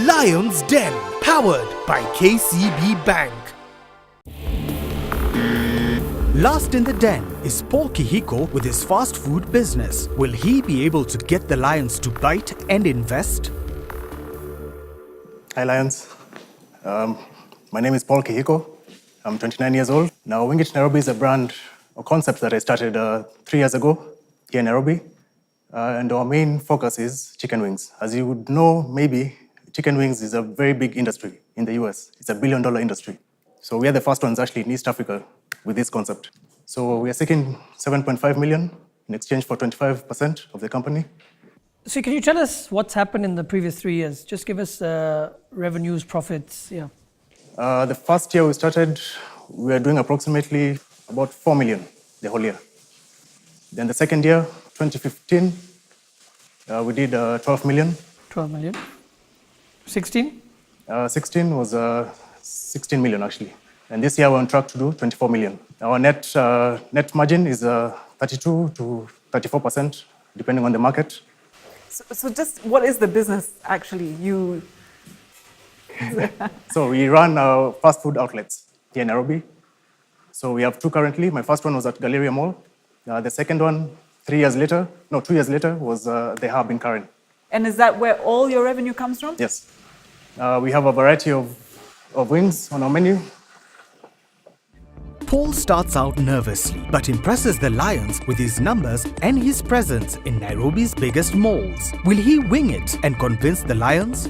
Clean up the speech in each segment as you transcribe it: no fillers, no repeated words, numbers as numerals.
Lion's Den, powered by KCB Bank. Last in the den is Paul Kihiko with his fast food business. Will he be able to get the Lions to bite and invest? Hi Lions, my name is Paul Kihiko. I'm 29 years old. Now WINGIT Nairobi is a brand or concept that I started 3 years ago here in Nairobi. And our main focus is chicken wings. As you would know, maybe, chicken wings is a very big industry in the US. It's $1 billion industry. So we are the first ones actually in East Africa with this concept. So we are seeking 7.5 million in exchange for 25% of the company. So can you tell us what's happened in the previous 3 years? Just give us revenues, profits, yeah. The first year we started, we were doing approximately about 4 million the whole year. Then the second year, 2015, we did 12 million. 12 million. 16? 16 was 16 million actually. And this year we're on track to do 24 million. Our net margin is 32 to 34%, depending on the market. So just what is the business actually? So we run fast food outlets here in Nairobi. So we have 2 currently. My first one was at Galleria Mall. The second one, 2 years later, was the hub in Karen. And is that where all your revenue comes from? Yes. We have a variety of wings on our menu. Paul starts out nervously, but impresses the Lions with his numbers and his presence in Nairobi's biggest malls. Will he wing it and convince the Lions?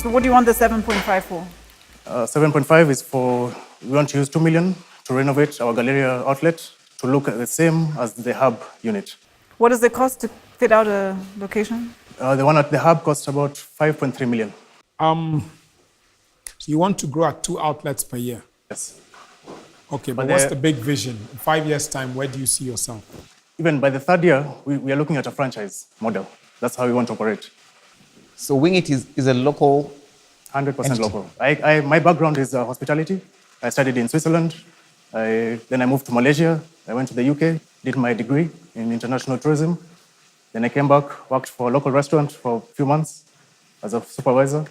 So what do you want the 7.5 for? 7.5 is for, we want to use 2 million to renovate our Galleria outlet to look the same as the hub unit. What does it cost to fit out a location? The one at the hub costs about 5.3 million. So you want to grow at 2 outlets per year? Yes. Okay, but what's the big vision? In 5 years' time, where do you see yourself? Even by the 3rd year, we are looking at a franchise model. That's how we want to operate. So WINGIT is a local 100% entity. local. My background is hospitality. I studied in Switzerland. Then I moved to Malaysia. I went to the UK, did my degree in international tourism. Then I came back, worked for a local restaurant for a few months as a supervisor.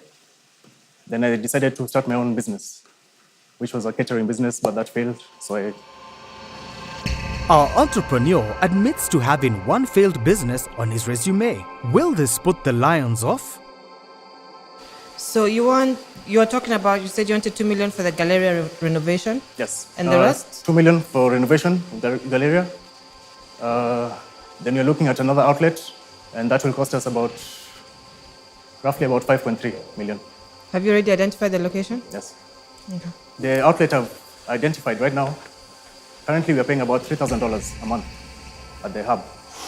Then I decided to start my own business, which was a catering business, but that failed. So Our entrepreneur admits to having one failed business on his resume. Will this put the Lions off? So you are talking about, you said you wanted 2 million for the Galleria renovation? yes. And the rest? 2 million for renovation of the Galleria. Then you're looking at another outlet, and that will cost us roughly about 5.3 million. Have you already identified the location? Yes. Okay. The outlet I've identified right now, currently we are paying about $3,000 a month at the hub.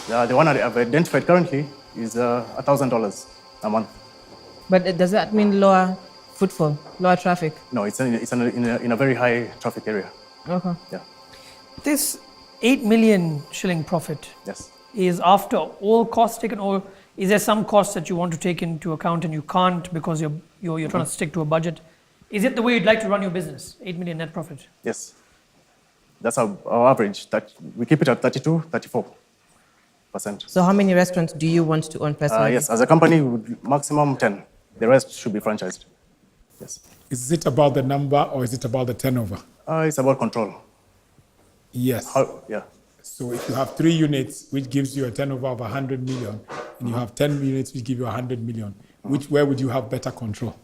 The one I've identified currently is $1,000 a month. But does that mean lower footfall, lower traffic? No, it's in a very high traffic area. Okay. Yeah. This 8 million shilling profit Yes. is after all costs taken, or is there some costs that you want to take into account and you can't because you're trying to stick to a budget? Is it the way you'd like to run your business, 8 million net profit? Yes. That's our average. That we keep it at 32, 34%. So how many restaurants do you want to own personally? Yes, as a company, we would maximum 10. The rest should be franchised. Yes. Is it about the number or is it about the turnover? It's about control. Yes. Yeah. So if you have 3 units, which gives you a turnover of 100 million, and you have 10 units, which give you 100 million, where would you have better control?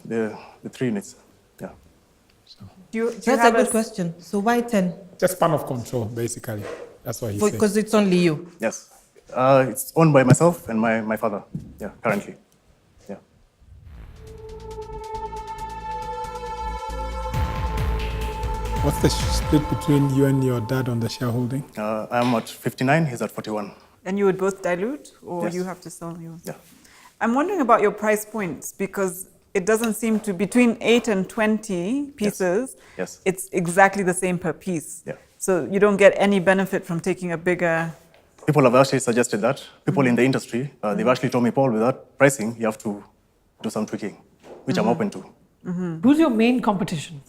The 3 units. Yeah. Do you That's have a good question. So why 10? Just span of control, basically. That's what he said. Because it's only you. Yes. It's owned by myself and my father. Yeah, currently. Yeah. What's the split between you and your dad on the shareholding? I'm at 59, he's at 41. And you would both dilute, or Yes. you have to sell yours? Yeah. I'm wondering about your price points, because it doesn't seem to, between 8 and 20 pieces, Yes. it's exactly the same per piece. Yeah. So you don't get any benefit from taking a bigger... People have actually suggested that. People in the industry, they've actually told me, Paul, with that pricing, you have to do some tweaking, which I'm open to. Who's your main competition?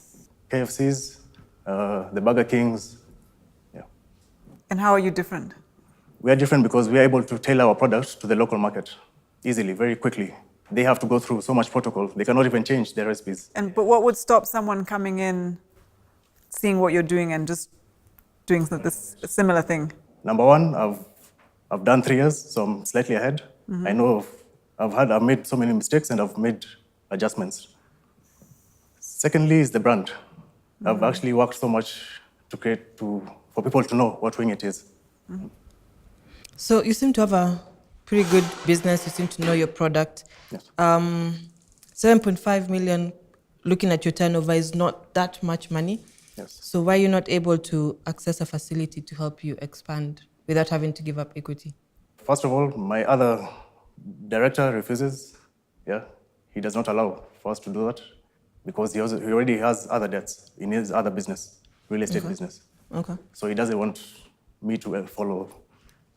KFCs, the Burger Kings. Yeah. And how are you different? We are different because we are able to tailor our product to the local market. easily, very quickly. They have to go through so much protocol. They cannot even change their recipes. But what would stop someone coming in, seeing what you're doing, and just doing this similar thing? Number one, I've done 3 years, so I'm slightly ahead. I know I've made so many mistakes and I've made adjustments. Secondly is the brand. I've actually worked so much for people to know what WINGIT is. So you seem to have a pretty good business. You seem to know your product. Yes. 7.5 million, looking at your turnover, is not that much money. Yes. So why are you not able to access a facility to help you expand without having to give up equity? First of all, my other director refuses. Yeah, he does not allow for us to do that because he already has other debts in his other business, real estate business. Okay. So he doesn't want me to follow.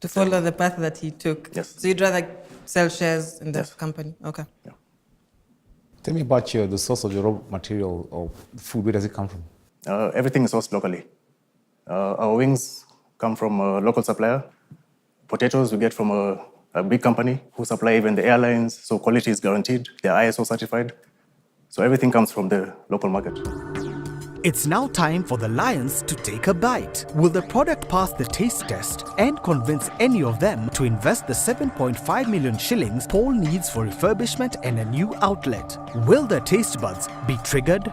To follow the path that he took. Yes. So you'd rather sell shares in the Yes. company? Okay. Yeah. Tell me about the source of your raw material or food. Where does it come from? Everything is sourced locally. Our wings come from a local supplier. Potatoes we get from a big company who supply even the airlines, so quality is guaranteed. They're ISO certified. So everything comes from the local market. It's now time for the lions to take a bite. Will the product pass the taste test and convince any of them to invest the 7.5 million shillings Paul needs for refurbishment and a new outlet? Will their taste buds be triggered?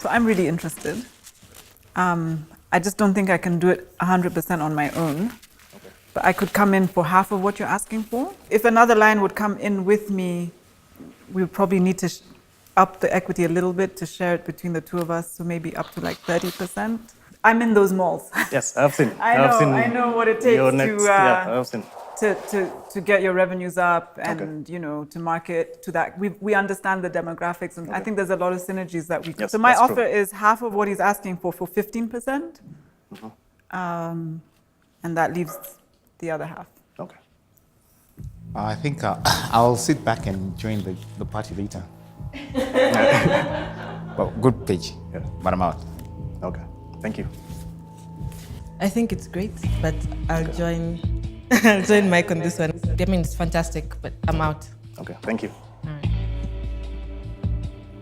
So I'm really interested. I just don't think I can do it 100% on my own. But I could come in for half of what you're asking for. If another lion would come in with me, we would probably need to up the equity a little bit to share it between the two of us, so maybe up to like 30%. I'm in those malls. Yes, I've seen. I know what it takes I've seen. to get your revenues up and to market to that. We understand the demographics, and I think there's a lot of synergies that we can. Yes, So my that's offer true. is half of what he's asking for 15%, and that leaves the other half. Okay. I think I'll sit back and join the party later. Well, good page, Yeah. but I'm out. Okay. Thank you. I think it's great, but I'll join Mike on this one. I mean, it's fantastic, but I'm out. Okay. Thank you.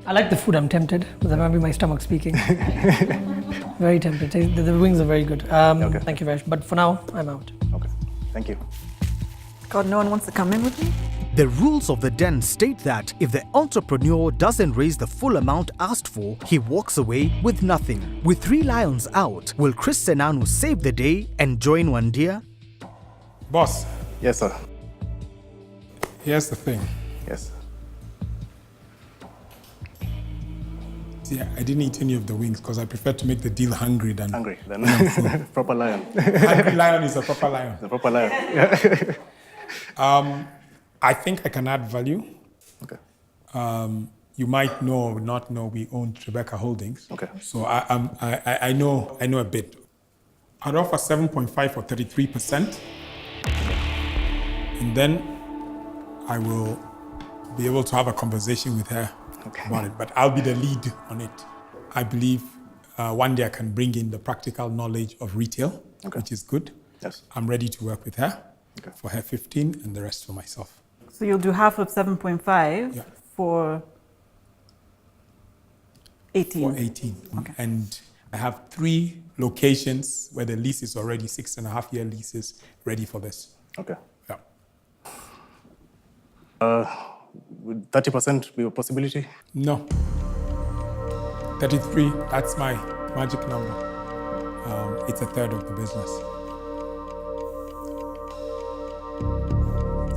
I like the food. I'm tempted, but that might be my stomach speaking. Very tempted. The wings are very good. Okay. Thank you very much. But for now, I'm out. Okay. Thank you. God, no one wants to come in with me? The rules of the den state that if the entrepreneur doesn't raise the full amount asked for, he walks away with nothing. With 3 lions out, will Chris Senanu save the day and join Wandia? Boss, Yes, sir. here's the thing. Yes. See, I didn't eat any of the wings because I prefer to make the deal hungry than Hungry. Then proper lion. hungry lion is a proper lion. The proper lion. I think I can add value. Okay. You might know or not know we own Rebecca Holdings. Okay. So I know a bit. I'd offer 7.5 or 33%, and then I will be able to have a conversation with her about it. But I'll be the lead on it. I believe one day I can bring in the practical knowledge of retail, which is good. Yes. I'm ready to work with her. Okay. For her 15 and the rest for myself. So you'll do half of 7.5 Yeah. for 18. For 18. Okay. And I have 3 locations where the lease is already 6.5-year leases ready for this. Okay. Yeah. Would 30% be a possibility? No. 33, that's my magic number. It's a third of the business.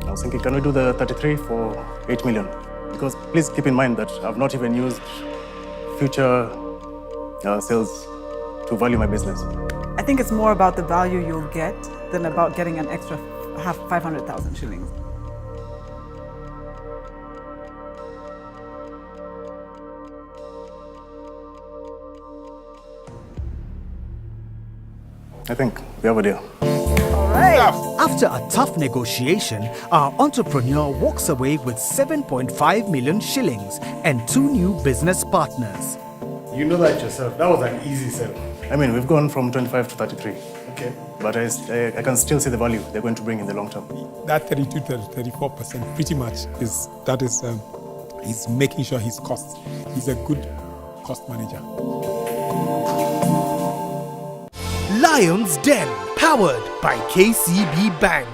I was thinking, can we do the 33 for 8 million? Because please keep in mind that I've not even used future sales to value my business. I think it's more about the value you'll get than about getting an extra 500,000 shillings. I think we have a deal. After a tough negotiation, our entrepreneur walks away with 7.5 million shillings and 2 new business partners. You know that yourself. That was an easy sell. I mean, we've gone from 25 to 33. Okay. But I can still see the value they're going to bring in the long term. That 32 to 34% pretty much he's making sure his costs. He's a good cost manager. Lion's Den, powered by KCB Bank.